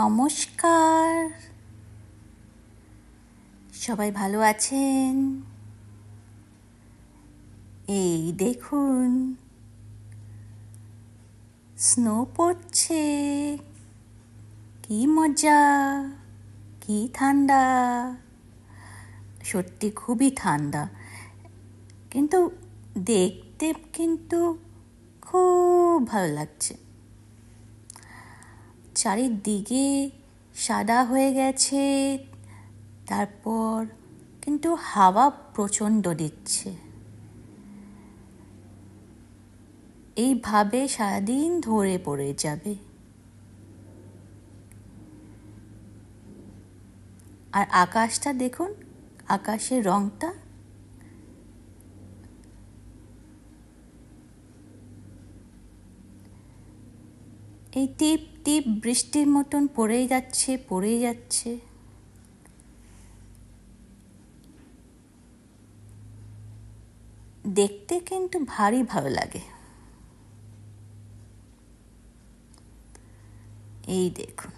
নমস্কার, সবাই ভালো আছেন? এই দেখুন, স্নো পড়ছে। কি মজা, কি ঠান্ডা, সত্যি খুবই ঠান্ডা, কিন্তু দেখতে খুব ভালো লাগছে। চারিদিকে সাদা হয়ে গেছে, তারপর কিন্তু হাওয়া প্রচণ্ড দিচ্ছে। এইভাবে সারাদিন ধরে পড়ে যাবে। আর আকাশটা দেখুন, আকাশের রংটা এই টিপ টিপ বৃষ্টির মতন পড়েই যাচ্ছে। দেখতে কিন্তু ভারী ভালো লাগে। এই দেখুন।